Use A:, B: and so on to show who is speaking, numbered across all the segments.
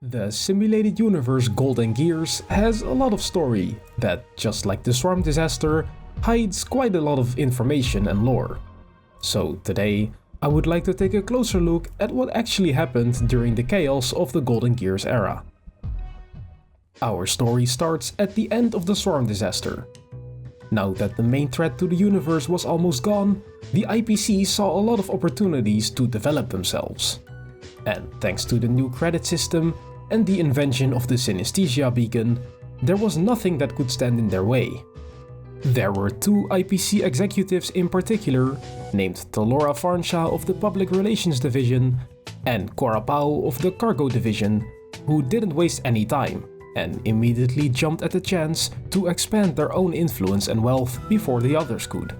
A: The simulated universe Golden Gears has a lot of story that, just like the Swarm disaster, hides quite a lot of information and lore. So today, I would like to take a closer look at what actually happened during the chaos of the Golden Gears era. Our story starts at the end of the Swarm disaster. Now that the main threat to the universe was almost gone, the IPC saw a lot of opportunities to develop themselves. And thanks to the new credit system and the invention of the synesthesia beacon, there was nothing that could stand in their way. There were two IPC executives in particular, named Talora Farnshaw of the Public Relations Division and Cora Pau of the Cargo Division, who didn't waste any time and immediately jumped at the chance to expand their own influence and wealth before the others could.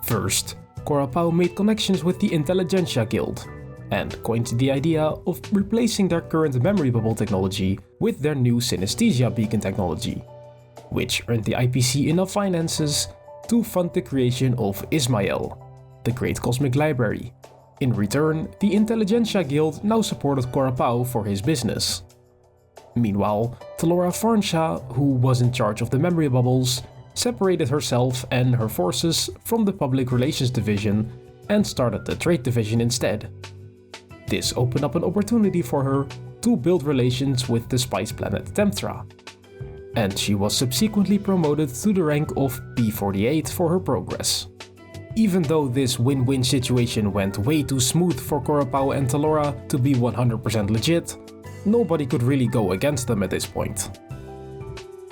A: First, Cora Pau made connections with the Intelligentsia Guild and coined the idea of replacing their current memory bubble technology with their new synesthesia beacon technology, which earned the IPC enough finances to fund the creation of Ismael, the Great Cosmic Library. In return, the Intelligentsia Guild now supported Cora Pau for his business. Meanwhile, Talora Farnshaw, who was in charge of the memory bubbles, separated herself and her forces from the Public Relations Division and started the Trade Division instead. This opened up an opportunity for her to build relations with the spice planet Temptra, and she was subsequently promoted to the rank of P48 for her progress. Even though this win-win situation went way too smooth for Cora Pau and Talora to be 100% legit, nobody could really go against them at this point.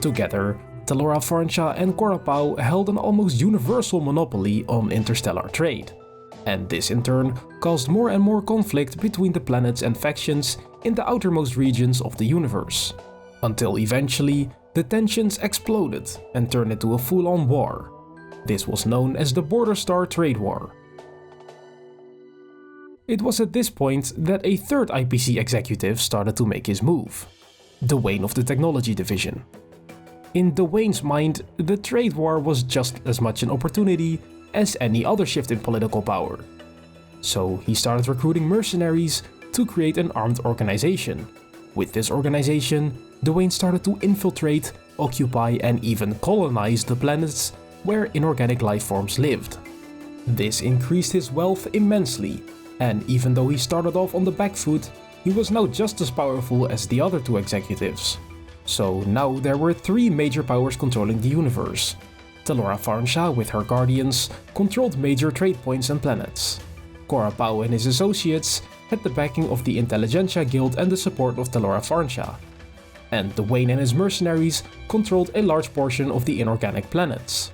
A: Together, Talora Farnshaw and Cora Pau held an almost universal monopoly on interstellar trade, and this in turn caused more and more conflict between the planets and factions in the outermost regions of the universe, until eventually the tensions exploded and turned into a full-on war. This was known as the Border Star Trade War. It was at this point that a third IPC executive started to make his move, Dwayne of the Technology Division. In Dwayne's mind, the trade war was just as much an opportunity as any other shift in political power. So he started recruiting mercenaries to create an armed organization. With this organization, Dwayne started to infiltrate, occupy and even colonize the planets where inorganic life forms lived. This increased his wealth immensely, and even though he started off on the back foot, he was now just as powerful as the other two executives. So now there were three major powers controlling the universe. Talora Farnshaw with her guardians controlled major trade points and planets. Cora Pau and his associates had the backing of the Intelligentsia Guild and the support of Talora Farnshaw. And Dwayne and his mercenaries controlled a large portion of the inorganic planets.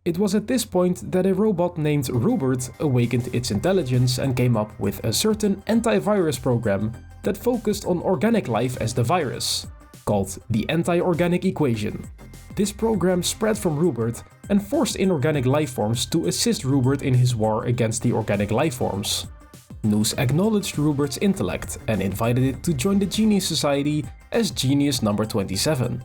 A: It was at this point that a robot named Rupert awakened its intelligence and came up with a certain antivirus program that focused on organic life as the virus, called the Anti-Organic Equation. This program spread from Rupert and forced inorganic life forms to assist Rupert in his war against the organic life forms. Noose acknowledged Rupert's intellect and invited it to join the Genius Society as Genius number 27.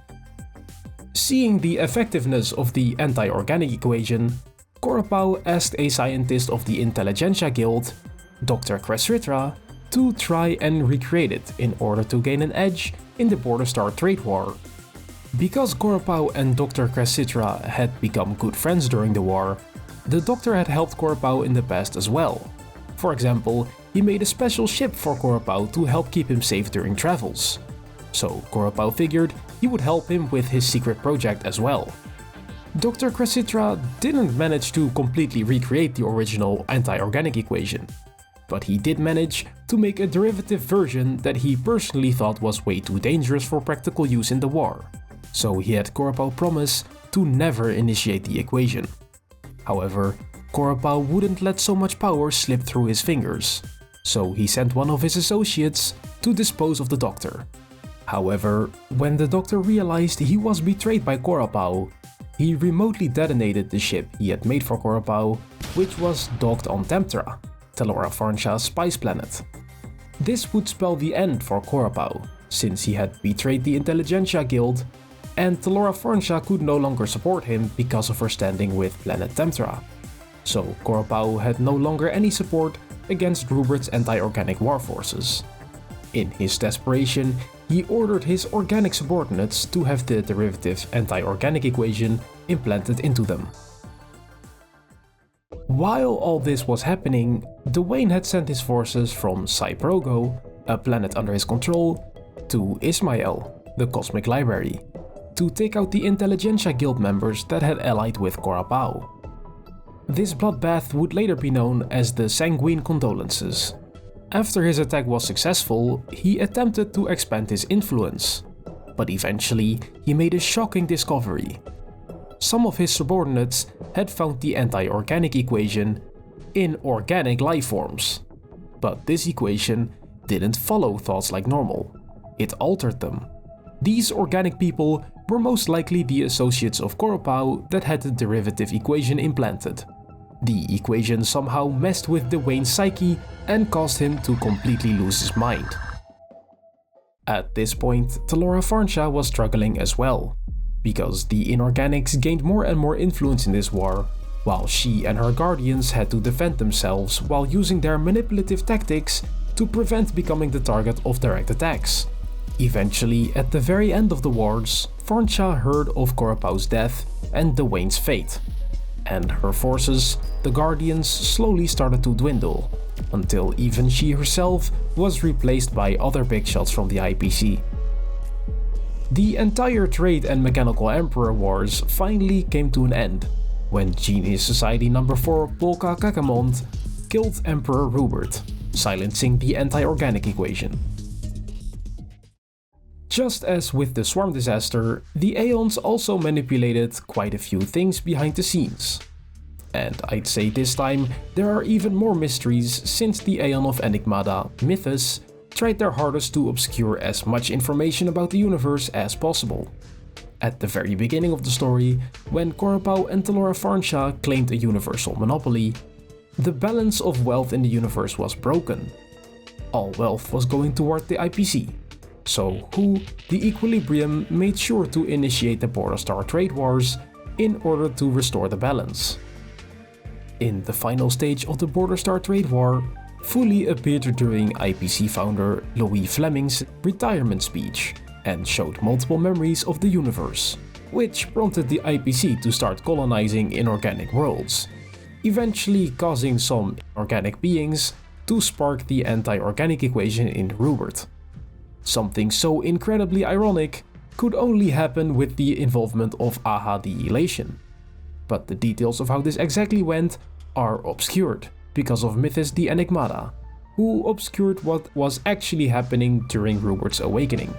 A: Seeing the effectiveness of the anti-organic equation, Cora Pau asked a scientist of the Intelligentsia Guild, Dr. Cressitra, to try and recreate it in order to gain an edge in the Border Star Trade War. Because Cora Pau and Dr. Cressitra had become good friends during the war, the Doctor had helped Cora Pau in the past as well. For example, he made a special ship for Cora Pau to help keep him safe during travels. So Cora Pau figured he would help him with his secret project as well. Dr. Cressitra didn't manage to completely recreate the original anti-organic equation, but he did manage to make a derivative version that he personally thought was way too dangerous for practical use in the war. So he had Cora Pau promise to never initiate the equation. However, Cora Pau wouldn't let so much power slip through his fingers, so he sent one of his associates to dispose of the Doctor. However, when the Doctor realized he was betrayed by Cora Pau, he remotely detonated the ship he had made for Cora Pau, which was docked on Temptra, Talora Farnshaw's spice planet. This would spell the end for Cora Pau, since he had betrayed the Intelligentsia Guild, and Talora Farnshaw could no longer support him because of her standing with planet Temptra. So Cora Pau had no longer any support against Rupert's anti-organic war forces. In his desperation, he ordered his organic subordinates to have the derivative anti-organic equation implanted into them. While all this was happening, Dwayne had sent his forces from Cyprogo, a planet under his control, to Ismael, the Cosmic Library, to take out the Intelligentsia Guild members that had allied with Korapao. This bloodbath would later be known as the Sanguine Condolences. After his attack was successful, he attempted to expand his influence, but eventually he made a shocking discovery. Some of his subordinates had found the anti-organic equation in organic life forms, but this equation didn't follow thoughts like normal. It altered them. These organic people were most likely the associates of Korapao that had the derivative equation implanted. The equation somehow messed with Dwayne's psyche and caused him to completely lose his mind. At this point, Telora Farnsha was struggling as well, because the inorganics gained more and more influence in this war, while she and her guardians had to defend themselves while using their manipulative tactics to prevent becoming the target of direct attacks. Eventually, at the very end of the wars, Farnsha heard of Korapao's death and Dwayne's fate, and her forces, the Guardians, slowly started to dwindle, until even she herself was replaced by other big shots from the IPC. The entire Trade and Mechanical Emperor wars finally came to an end, when Genius Society No. 4 Polka Kakamond killed Emperor Rupert, silencing the anti-organic equation. Just as with the Swarm disaster, the Aeons also manipulated quite a few things behind the scenes. And I'd say this time there are even more mysteries, since the Aeon of Enigmata, Mythos, tried their hardest to obscure as much information about the universe as possible. At the very beginning of the story, when Korapao and Telora Farnsha claimed a universal monopoly, the balance of wealth in the universe was broken. All wealth was going toward the IPC. So Who, the Equilibrium, made sure to initiate the Border Star Trade Wars in order to restore the balance. In the final stage of the Border Star Trade War, Fully appeared during IPC founder Louis Fleming's retirement speech and showed multiple memories of the universe, which prompted the IPC to start colonizing inorganic worlds, eventually causing some organic beings to spark the anti-organic equation in Rupert. Something so incredibly ironic could only happen with the involvement of Aha the Elation. But the details of how this exactly went are obscured because of Mythos the Enigmata, who obscured what was actually happening during Rupert's awakening.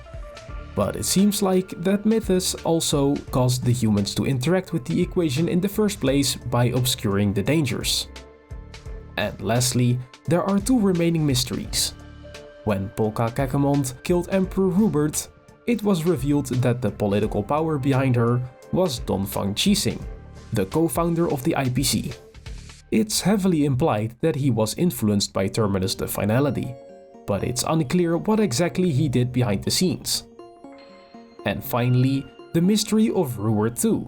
A: But it seems like that Mythos also caused the humans to interact with the equation in the first place by obscuring the dangers. And lastly, there are two remaining mysteries. When Polka Kakamond killed Emperor Rupert, it was revealed that the political power behind her was Donfang Chising, the co-founder of the IPC. It's heavily implied that he was influenced by Terminus the Finality, but it's unclear what exactly he did behind the scenes. And finally, the mystery of Rupert II.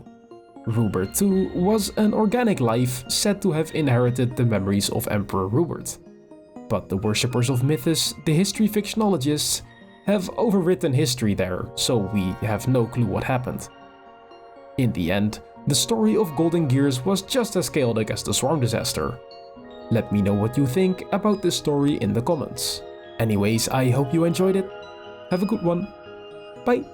A: Rupert II was an organic life said to have inherited the memories of Emperor Rupert. But the worshippers of Mythos, the history fictionologists, have overwritten history there, so we have no clue what happened. In the end, the story of Golden Gears was just as chaotic as the Swarm disaster. Let me know what you think about this story in the comments. Anyways, I hope you enjoyed it. Have a good one. Bye!